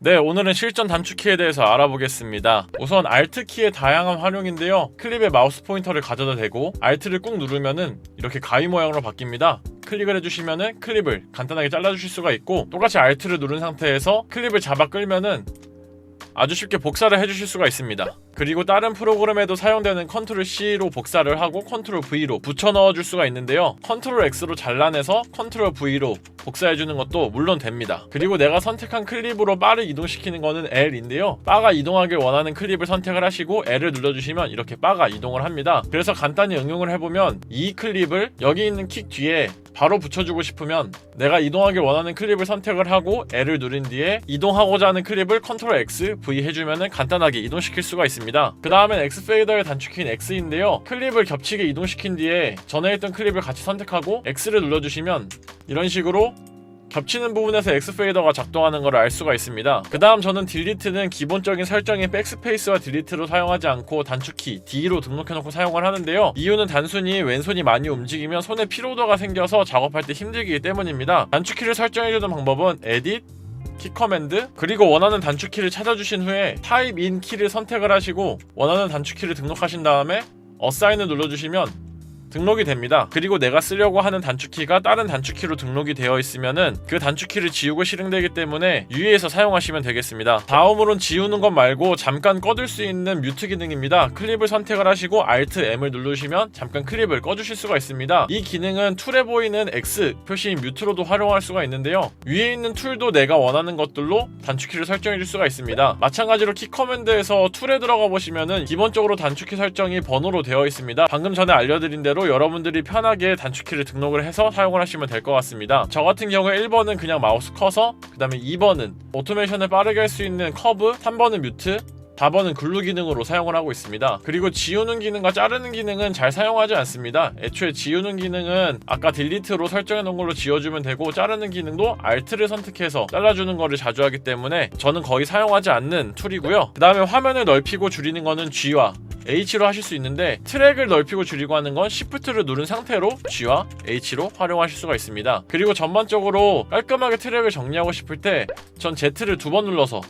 네, 오늘은 실전 단축키에 대해서 알아보겠습니다. 우선 Alt키의 다양한 활용인데요. 클립에 마우스 포인터를 가져다 대고 Alt를 꾹 누르면은 이렇게 가위 모양으로 바뀝니다. 클릭을 해주시면은 클립을 간단하게 잘라주실 수가 있고, 똑같이 Alt를 누른 상태에서 클립을 잡아 끌면은 아주 쉽게 복사를 해주실 수가 있습니다. 그리고 다른 프로그램에도 사용되는 컨트롤 C로 복사를 하고 컨트롤 V로 붙여 넣어줄 수가 있는데요. 컨트롤 X로 잘라내서 컨트롤 V로 복사해주는 것도 물론 됩니다. 그리고 내가 선택한 클립으로 바를 이동시키는 거는 L인데요. 바가 이동하길 원하는 클립을 선택을 하시고 L을 눌러주시면 이렇게 바가 이동을 합니다. 그래서 간단히 응용을 해보면 이 클립을 여기 있는 킥 뒤에 바로 붙여주고 싶으면 내가 이동하길 원하는 클립을 선택을 하고 L을 누른 뒤에 이동하고자 하는 클립을 컨트롤 X, V 해주면 간단하게 이동시킬 수가 있습니다. 그 다음엔 X 페이더의 단축키인 X인데요. 클립을 겹치게 이동시킨 뒤에 전에 있던 클립을 같이 선택하고 X를 눌러주시면 이런 식으로 겹치는 부분에서 X 페이더가 작동하는 걸 알 수가 있습니다. 그 다음 저는 딜리트는 기본적인 설정인 백스페이스와 딜리트로 사용하지 않고 단축키 D로 등록해놓고 사용을 하는데요. 이유는 단순히 왼손이 많이 움직이면 손에 피로도가 생겨서 작업할 때 힘들기 때문입니다. 단축키를 설정해주는 방법은 에딧, 키 커맨드, 그리고 원하는 단축키를 찾아주신 후에 타입 인 키를 선택을 하시고 원하는 단축키를 등록하신 다음에 어사인을 눌러주시면 등록이 됩니다. 그리고 내가 쓰려고 하는 단축키가 다른 단축키로 등록이 되어 있으면은 그 단축키를 지우고 실행되기 때문에 유의해서 사용하시면 되겠습니다. 다음으론 지우는 것 말고 잠깐 꺼둘 수 있는 뮤트 기능입니다. 클립을 선택을 하시고 Alt M을 누르시면 잠깐 클립을 꺼주실 수가 있습니다. 이 기능은 툴에 보이는 X 표시인 뮤트로도 활용할 수가 있는데요. 위에 있는 툴도 내가 원하는 것들로 단축키를 설정해 줄 수가 있습니다. 마찬가지로 키 커맨드에서 툴에 들어가 보시면은 기본적으로 단축키 설정이 번호로 되어 있습니다. 방금 전에 알려드린 대로 여러분들이 편하게 단축키를 등록을 해서 사용을 하시면 될 것 같습니다. 저 같은 경우에 1번은 그냥 마우스 커서, 그 다음에 2번은 오토메이션을 빠르게 할 수 있는 커브, 3번은 뮤트, 4번은 글루 기능으로 사용을 하고 있습니다. 그리고 지우는 기능과 자르는 기능은 잘 사용하지 않습니다. 애초에 지우는 기능은 아까 딜리트로 설정해 놓은 걸로 지워주면 되고, 자르는 기능도 Alt를 선택해서 잘라주는 거를 자주 하기 때문에 저는 거의 사용하지 않는 툴이고요. 그 다음에 화면을 넓히고 줄이는 거는 G와 H로 하실 수 있는데, 트랙을 넓히고 줄이고 하는 건 Shift를 누른 상태로 G와 H로 활용하실 수가 있습니다. 그리고 전반적으로 깔끔하게 트랙을 정리하고 싶을 때 전 Z를 2번 눌러서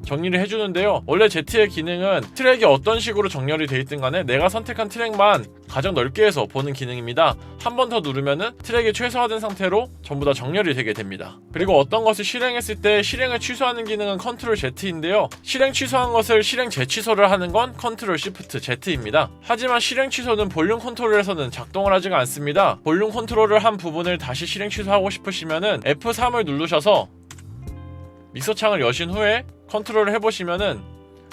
정리를 해주는데요. 원래 Z의 기능은 트랙이 어떤 식으로 정렬이 돼 있든 간에 내가 선택한 트랙만 가장 넓게 해서 보는 기능입니다. 한 번 더 누르면은 트랙이 최소화된 상태로 전부 다 정렬이 되게 됩니다. 그리고 어떤 것을 실행했을 때 실행을 취소하는 기능은 컨트롤 Z인데요. 실행 취소한 것을 실행 재취소를 하는 건 컨트롤 Shift Z입니다. 하지만 실행 취소는 볼륨 컨트롤에서는 작동을 하지가 않습니다. 볼륨 컨트롤을 한 부분을 다시 실행 취소하고 싶으시면은 F3을 누르셔서 믹서 창을 여신 후에 컨트롤을 해보시면은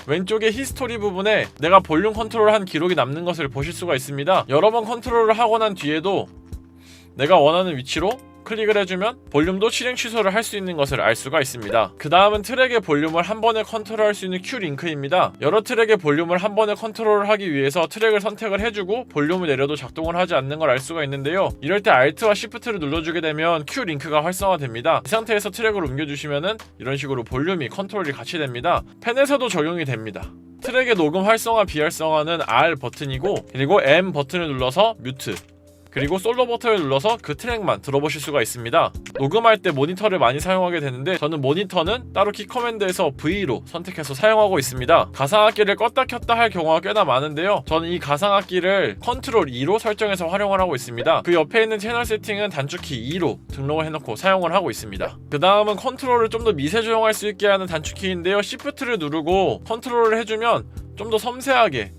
왼쪽에 히스토리 부분에 내가 볼륨 컨트롤한 기록이 남는 것을 보실 수가 있습니다. 여러 번 컨트롤을 하고 난 뒤에도 내가 원하는 위치로 클릭을 해주면 볼륨도 실행 취소를 할 수 있는 것을 알 수가 있습니다. 그 다음은 트랙의 볼륨을 한 번에 컨트롤할 수 있는 Q 링크입니다. 여러 트랙의 볼륨을 한 번에 컨트롤을 하기 위해서 트랙을 선택을 해주고 볼륨을 내려도 작동을 하지 않는 걸 알 수가 있는데요. 이럴 때 Alt와 Shift를 눌러주게 되면 Q 링크가 활성화됩니다. 이 상태에서 트랙을 옮겨주시면은 이런 식으로 볼륨이 컨트롤이 같이 됩니다. 펜에서도 적용이 됩니다. 트랙의 녹음 활성화 비활성화는 R 버튼이고, 그리고 M 버튼을 눌러서 뮤트, 그리고 솔로 버튼을 눌러서 그 트랙만 들어보실 수가 있습니다. 녹음할 때 모니터를 많이 사용하게 되는데 저는 모니터는 따로 키 커맨드에서 V로 선택해서 사용하고 있습니다. 가상악기를 껐다 켰다 할 경우가 꽤나 많은데요. 저는 이 가상악기를 컨트롤 E로 설정해서 활용을 하고 있습니다. 그 옆에 있는 채널 세팅은 단축키 E로 등록을 해놓고 사용을 하고 있습니다. 그 다음은 컨트롤을 좀 더 미세 조정할 수 있게 하는 단축키인데요. Shift를 누르고 컨트롤을 해주면 좀 더 섬세하게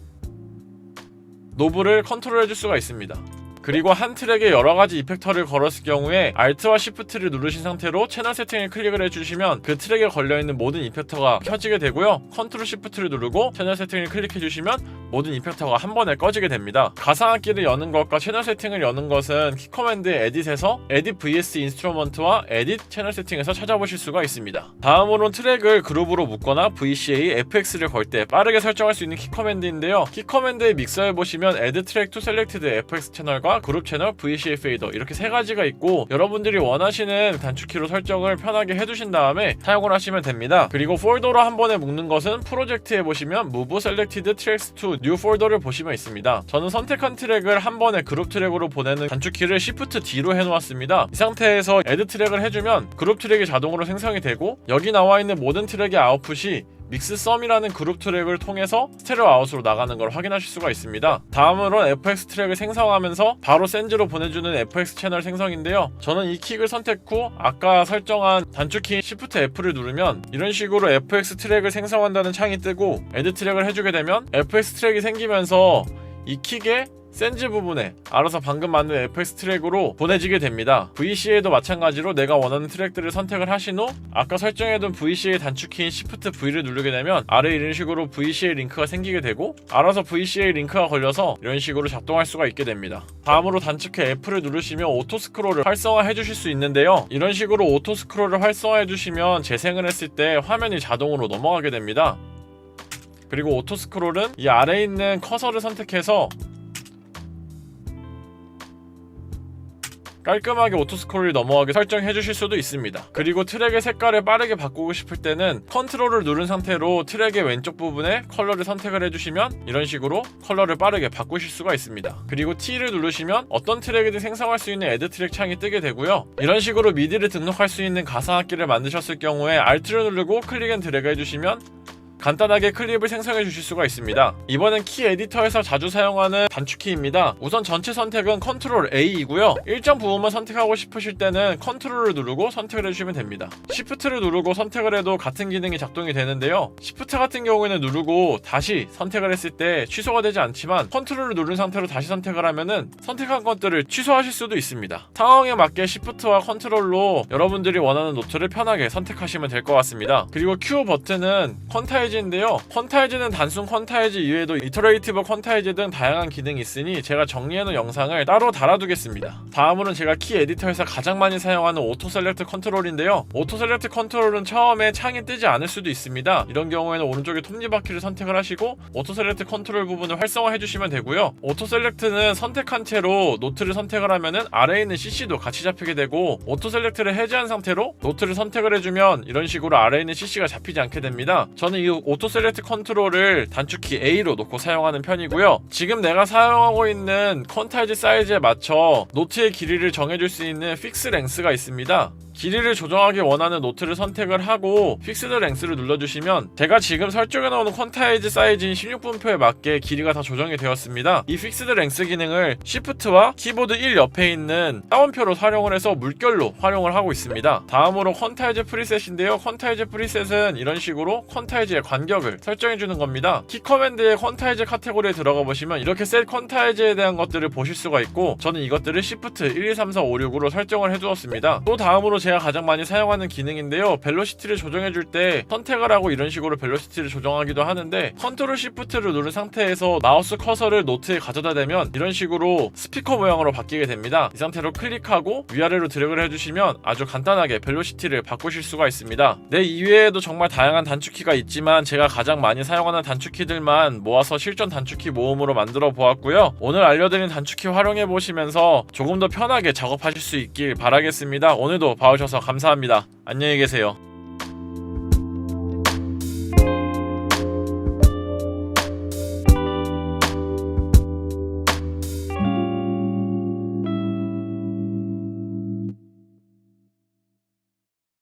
노브를 컨트롤 해줄 수가 있습니다. 그리고 한 트랙에 여러가지 이펙터를 걸었을 경우에 Alt와 Shift를 누르신 상태로 채널 세팅을 클릭을 해주시면 그 트랙에 걸려있는 모든 이펙터가 켜지게 되고요. 컨트롤 Shift를 누르고 채널 세팅을 클릭해주시면 모든 이펙터가 한 번에 꺼지게 됩니다. 가상악기를 여는 것과 채널 세팅을 여는 것은 키 커맨드의 에딧에서 에딧 vs 인스트루먼트와 에딧 채널 세팅에서 찾아보실 수가 있습니다. 다음으로는 트랙을 그룹으로 묶거나 VCA, FX를 걸 때 빠르게 설정할 수 있는 키 커맨드인데요. 키 커맨드의 믹서에 보시면 Add Track to Selected FX 채널과 그룹 채널, VCA 페이더 이렇게 세 가지가 있고, 여러분들이 원하시는 단축키로 설정을 편하게 해두신 다음에 사용을 하시면 됩니다. 그리고 폴더로 한 번에 묶는 것은 프로젝트에 보시면 Move Selected Tracks to 뉴 폴더를 보시면 있습니다. 저는 선택한 트랙을 한 번에 그룹 트랙으로 보내는 단축키를 Shift D로 해놓았습니다. 이 상태에서 Add 트랙을 해주면 그룹 트랙이 자동으로 생성이 되고 여기 나와 있는 모든 트랙의 아웃풋이 믹스 썸이라는 그룹 트랙을 통해서 스테레오 아웃으로 나가는 걸 확인하실 수가 있습니다. 다음으로는 FX 트랙을 생성하면서 바로 센즈로 보내주는 FX 채널 생성인데요. 저는 이 킥을 선택 후 아까 설정한 단축키인 Shift F를 누르면 이런 식으로 FX 트랙을 생성한다는 창이 뜨고 Add 트랙을 해주게 되면 FX 트랙이 생기면서 이 킥에 센즈 부분에 알아서 방금 만든 FX 트랙으로 보내지게 됩니다. VCA도 마찬가지로 내가 원하는 트랙들을 선택을 하신 후 아까 설정해둔 VCA 단축키인 Shift V를 누르게 되면 아래에 이런 식으로 VCA 링크가 생기게 되고 알아서 VCA 링크가 걸려서 이런 식으로 작동할 수가 있게 됩니다. 다음으로 단축키 F를 누르시면 오토 스크롤을 활성화해 주실 수 있는데요. 이런 식으로 오토 스크롤을 활성화해 주시면 재생을 했을 때 화면이 자동으로 넘어가게 됩니다. 그리고 오토 스크롤은 이 아래에 있는 커서를 선택해서 깔끔하게 오토스크롤이 넘어가게 설정해 주실 수도 있습니다. 그리고 트랙의 색깔을 빠르게 바꾸고 싶을 때는 컨트롤을 누른 상태로 트랙의 왼쪽 부분에 컬러를 선택을 해주시면 이런 식으로 컬러를 빠르게 바꾸실 수가 있습니다. 그리고 T를 누르시면 어떤 트랙이든 생성할 수 있는 Add 트랙 창이 뜨게 되고요. 이런 식으로 미디를 등록할 수 있는 가상악기를 만드셨을 경우에 Alt를 누르고 클릭 앤 드래그 해주시면 간단하게 클립을 생성해 주실 수가 있습니다. 이번엔 키 에디터에서 자주 사용하는 단축키입니다. 우선 전체 선택은 컨트롤 A이고요. 일정 부분만 선택하고 싶으실 때는 컨트롤을 누르고 선택을 해주시면 됩니다. Shift를 누르고 선택을 해도 같은 기능이 작동이 되는데요. Shift 같은 경우에는 누르고 다시 선택을 했을 때 취소가 되지 않지만 컨트롤을 누른 상태로 다시 선택을 하면은 선택한 것들을 취소하실 수도 있습니다. 상황에 맞게 Shift와 컨트롤로 여러분들이 원하는 노트를 편하게 선택하시면 될 것 같습니다. 그리고 Q 버튼은 인데요. 퀀타이즈는 단순 퀀타이즈 이외에도 이터레이티브 퀀타이즈 등 다양한 기능이 있으니 제가 정리해놓은 영상을 따로 달아두겠습니다. 다음으로는 제가 키 에디터에서 가장 많이 사용하는 오토 셀렉트 컨트롤인데요. 오토 셀렉트 컨트롤은 처음에 창이 뜨지 않을 수도 있습니다. 이런 경우에는 오른쪽에 톱니바퀴를 선택을 하시고 오토 셀렉트 컨트롤 부분을 활성화 해주시면 되고요. 오토 셀렉트는 선택한 채로 노트를 선택을 하면은 아래에 있는 CC도 같이 잡히게 되고 오토 셀렉트를 해제한 상태로 노트를 선택을 해주면 이런 식으로 아래에 있는 CC가 잡히지 않게 됩니다. 저는 이 오토 셀렉트 컨트롤을 단축키 A로 놓고 사용하는 편이고요. 지금 내가 사용하고 있는 퀀타이즈 사이즈에 맞춰 노트의 길이를 정해줄 수 있는 픽스 랭스가 있습니다. 길이를 조정하기 원하는 노트를 선택을 하고 픽스드 랭스를 눌러주시면 제가 지금 설정해 놓은 퀀타이즈 사이즈인 16분표에 맞게 길이가 다 조정이 되었습니다. 이 픽스드 랭스 기능을 Shift와 키보드 1 옆에 있는 다운표로 활용을 해서 물결로 활용을 하고 있습니다. 다음으로 퀀타이즈 프리셋인데요. 퀀타이즈 프리셋은 이런 식으로 퀀타이즈의 간격을 설정해 주는 겁니다. 키 커맨드의 퀀타이즈 카테고리에 들어가 보시면 이렇게 셋 퀀타이즈에 대한 것들을 보실 수가 있고 저는 이것들을 Shift 1, 2, 3, 4, 5, 6으로 설정을 해두었습니다. 또 다음으로 제가 가장 많이 사용하는 기능인데요. 벨로시티를 조정해줄 때 선택을 하고 이런 식으로 벨로시티를 조정하기도 하는데 컨트롤 Shift를 누른 상태에서 마우스 커서를 노트에 가져다 대면 이런 식으로 스피커 모양으로 바뀌게 됩니다. 이 상태로 클릭하고 위아래로 드래그를 해주시면 아주 간단하게 벨로시티를 바꾸실 수가 있습니다. 네, 이외에도 정말 다양한 단축키가 있지만 제가 가장 많이 사용하는 단축키들만 모아서 실전 단축키 모음으로 만들어 보았고요. 오늘 알려드린 단축키 활용해 보시면서 조금 더 편하게 작업하실 수 있길 바라겠습니다. 오늘도 봐주셔서 감사합니다. 안녕히 계세요.